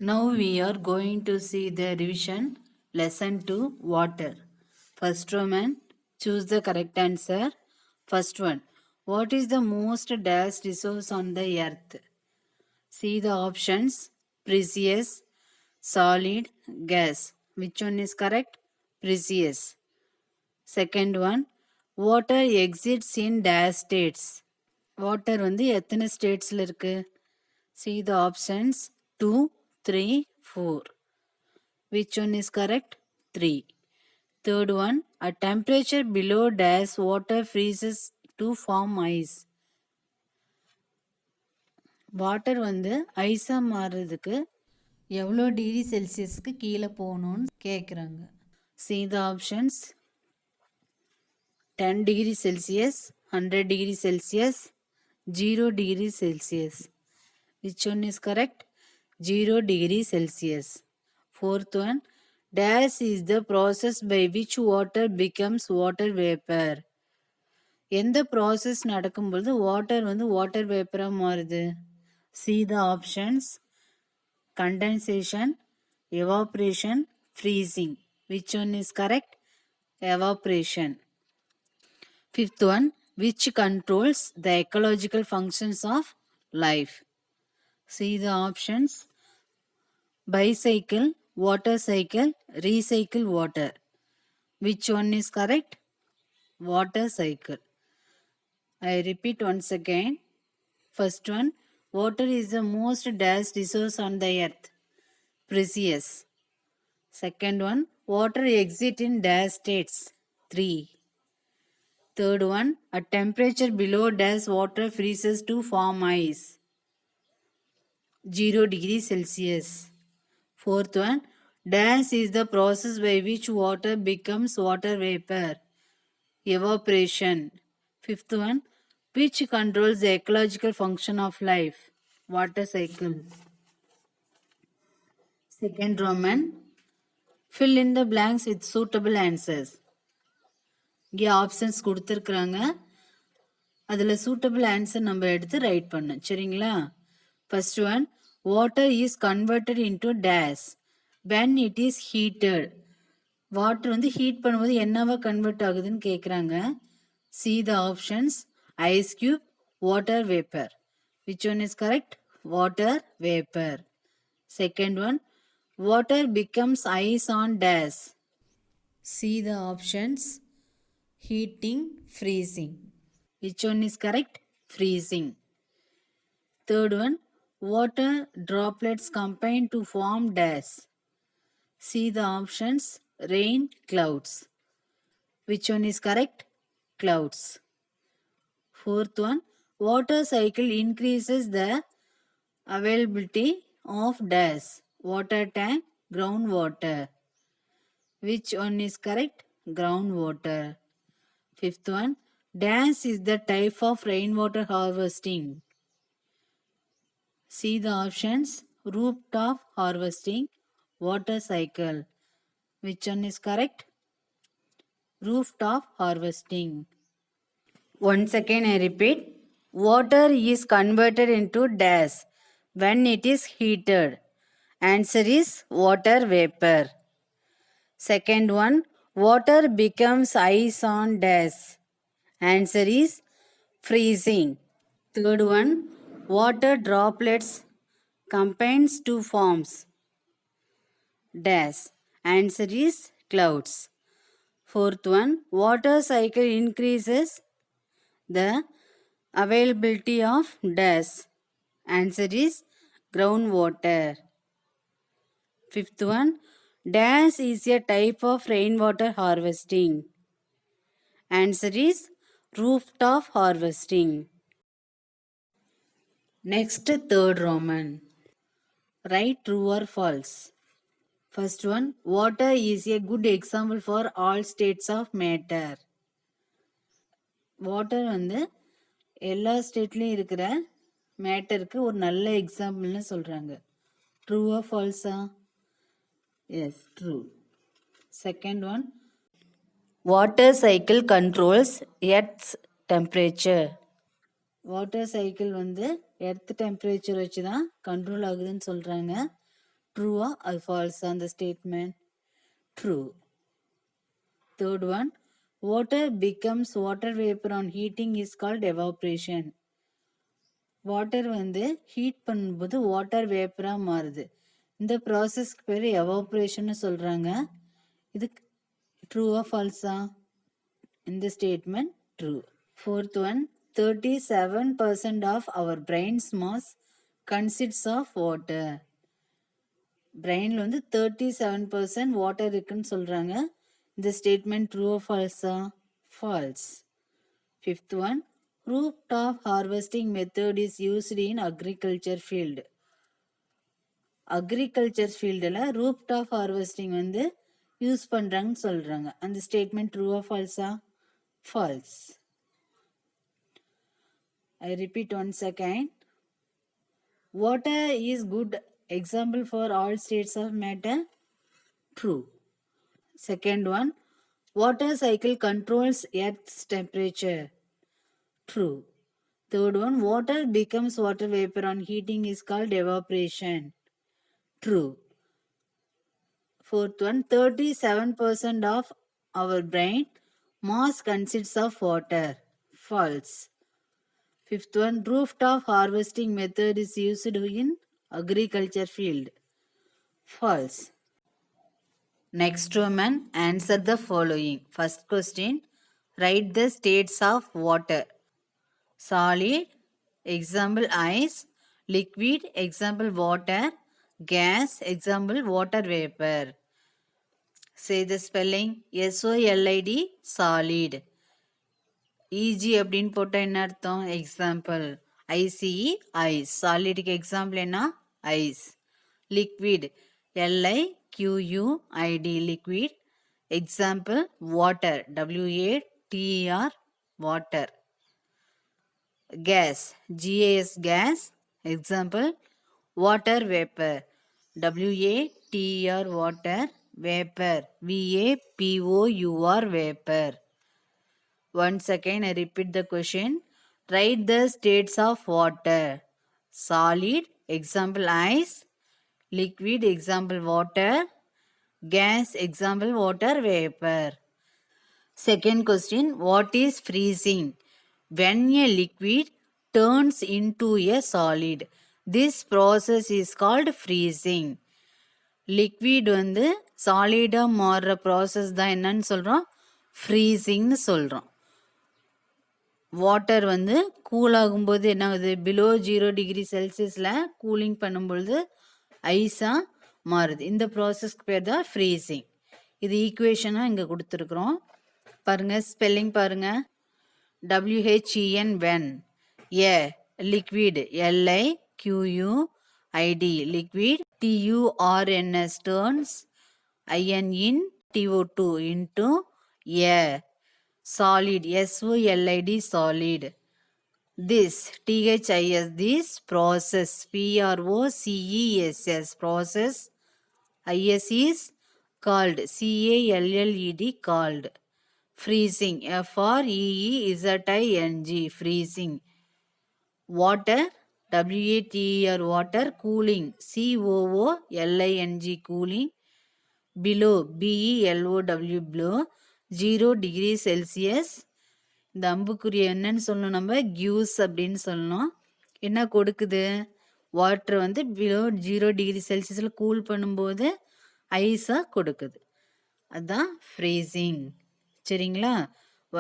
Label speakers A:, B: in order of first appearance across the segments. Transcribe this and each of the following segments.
A: Now we are going to see the revision lesson 2 water. First Roman, choose the correct answer. First one, what is the most dash resource on the earth? See the options precious, solid, gas. Which one is correct? Precious. Second one, water exists in dash states. Water வந்து எத்தனை ஸ்டேட்ஸில் இருக்கு? See the options 2, 3, 4. Which one is correct? 3. Third one, a temperature below dash water freezes to form ice. Water வந்து ஐஸாக மாறுறதுக்கு எவ்வளோ degree செல்சியஸ்க்கு கீழே போகணும்னு கேட்குறாங்க. See the options 10 degree Celsius, 100 degree Celsius, 0 degree Celsius. Which one is correct? 0 degree Celsius. Fourth one, dash is the process by which water becomes water vapor. எந்த process நடக்கும்பொழுது water வந்து water வேப்பராக மாறுது? See the options condensation, evaporation, freezing. Which one is correct? Evaporation. Fifth one, which controls the ecological functions of life? See the options bicycle, water cycle, recycle water. Which one is correct? Water cycle. I repeat once again. First one, water is the most dash resource on the earth. Precious. Second one, water exists in dash states. 3. Third one, a temperature below dash water freezes to form ice. 0 degree Celsius. Fourth one, dash is the process by which water becomes water vapor. Evaporation. Fifth one, which controls the ecological function of life. Water cycle. Second Roman, fill in the blanks with suitable answers. இங்கே options கொடுத்துருக்குறாங்க, அதில் suitable answer நம்ம எடுத்து write பண்ணோம். சரிங்களா? First one, water is converted into dash when it is heated. Water வந்து heat பண்ணும்போது என்னவா கன்வெர்ட் ஆகுதுன்னு கேட்குறாங்க. See the options ice cube, water vapour. Which one is correct? Water vapour. Second one, water becomes ice on dash. See the options heating, freezing. Which one is correct? Freezing. Third one, water droplets combine to form dash. See the options rain, clouds. Which one is correct? Clouds. Fourth one, water cycle increases the availability of dash. Water tank, groundwater. Which one is correct? Groundwater. Fifth one, dash is the type of rainwater harvesting. See the options rooftop harvesting, water cycle. Which one is correct? Rooftop harvesting. Once again I repeat, water is converted into dash when it is heated. Answer is water vapor. Second one, water becomes ice on dash. Answer is freezing. Third one, water droplets combines to forms dash. Answer is clouds. Fourth one, water cycle increases the availability of dash. Answer is groundwater. Fifth one, dash is a type of rainwater harvesting. Answer is rooftop harvesting. Next, third Roman. Write true or false. First one, water is a good example for all states of matter. Water வந்து எல்லா ஸ்டேட்லேயும் இருக்கிற மேட்டருக்கு ஒரு நல்ல எக்ஸாம்பிள்னு சொல்கிறாங்க. ட்ரூவா ஃபால்ஸா? Yes, true. Second one, water cycle controls Earth's temperature. Water cycle வந்து earth temperature வச்சு தான் control ஆகுதுன்னு சொல்கிறாங்க. True or false on the statement? True. Third one, water becomes water vapor on heating is called evaporation. Water வந்து heat பண்ணும்போது water வேப்பராக மாறுது. இந்த ப்ராசஸ்க்கு பேர் எவாப்ரேஷன் சொல்கிறாங்க. இது ட்ரூவா ஃபால்ஸா? இந்த statement true. Fourth one, 37% of our brains mass consists of water. பிரெயினில் வந்து 37% வாட்டர் இருக்குன்னு சொல்கிறாங்க. இந்த ஸ்டேட்மெண்ட் ட்ரூவா ஃபால்ஸா? False. Fifth one, rooftop harvesting method is used in agriculture field. Agriculture ஃபீல்டில் ரூப்டாப் ஹார்வெஸ்டிங் வந்து யூஸ் பண்ணுறாங்கன்னு சொல்கிறாங்க. அந்த ஸ்டேட்மெண்ட் ட்ரூவா ஃபால்ஸா? False. I repeat once again. Water is good example for all states of matter. True. Second one, water cycle controls Earth's temperature. True. Third one, water becomes water vapor on heating is called evaporation. True. Fourth one, 37% of our brain mass consists of water. False. Fifth one, rooftop harvesting method is used in agriculture field. False. Next woman, answer the following. First question, write the states of water. Solid, example ice. Liquid, example water. Gas, example water vapor. Say the spelling. SOLID, solid. EG அப்படின்னு போட்டால் என்ன அர்த்தம்? Example. ICE, ice. சாலிடுக்கு example என்ன? Ice. Liquid, LIQUID, liquid. Example water, WATER, water. Gas, GAS, gas. Example, water vapor, WATER, water. Vapor, VAPOUR, vapor. Once again, I repeat the question. Write the states of water. Solid, example ice. Liquid, example water. Gas, example water vapor. Second question, what is freezing? When a liquid turns into a solid. This process is called freezing. Liquid வந்து சாலிடாக மாறுற process தான் என்னன்னு சொல்கிறோம்? ஃப்ரீசிங்னு சொல்கிறோம். Water வந்து cool ஆகும்போது என்ன ஆகுது? பிலோ 0 டிகிரி செல்சியஸில் கூலிங் பண்ணும்பொழுது ஐஸாக மாறுது. இந்த ப்ராசஸ்க்கு பேர் தான் ஃப்ரீசிங். இது ஈக்குவேஷனாக இங்கே கொடுத்துருக்குறோம். பாருங்கள், ஸ்பெல்லிங் பாருங்கள். WHEN, when. A, liquid, LIQUID, liquid. TURNS, turns. IN, TO2, into. A, solid, SOLID, solid. This, THIS, this process, PROCESS, process. IS is called, CALLED, called. Freezing, FREEZING, freezing. Water, WATER, water. Cooling, COOLING, cooling. Below, BELOW, below. 0 degree Celsius. இந்த அம்புக்குரிய என்னன்னு சொல்லணும்? நம்ம கியூஸ் அப்படின்னு சொல்லணும். என்ன கொடுக்குது? Water வந்து below 0 degree செல்சியஸில் கூல் பண்ணும்போது ஐஸாக கொடுக்குது. அதுதான் ஃப்ரீசிங். சரிங்களா?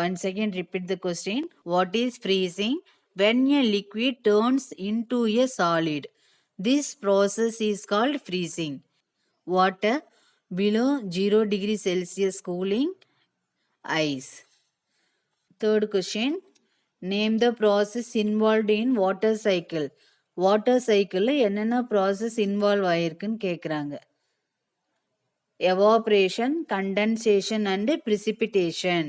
A: Once again repeat the question. What is freezing? When a liquid turns into a solid. This process is called freezing. Water, below 0 degree Celsius cooling, ice. Third question, name the process involved in water cycle. Water cycle என்னென்ன process involve ஆயிருக்குன்னு கேட்குறாங்க. Evaporation, condensation and precipitation.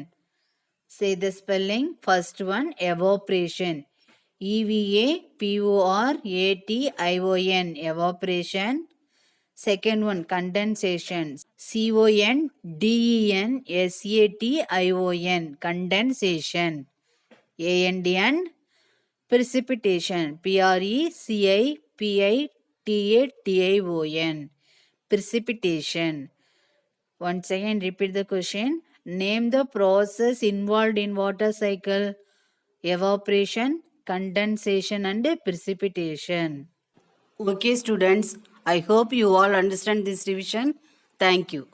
A: Say the spelling. First one, evaporation. EVAPORATION, evaporation. Second one, condensation. CONDENSATION, condensation. And precipitation, PRECIPITATION, precipitation. Once again, repeat the question. Name the process involved in water cycle: evaporation, condensation, and precipitation. Okay, students, I hope you all understand this revision. Thank you.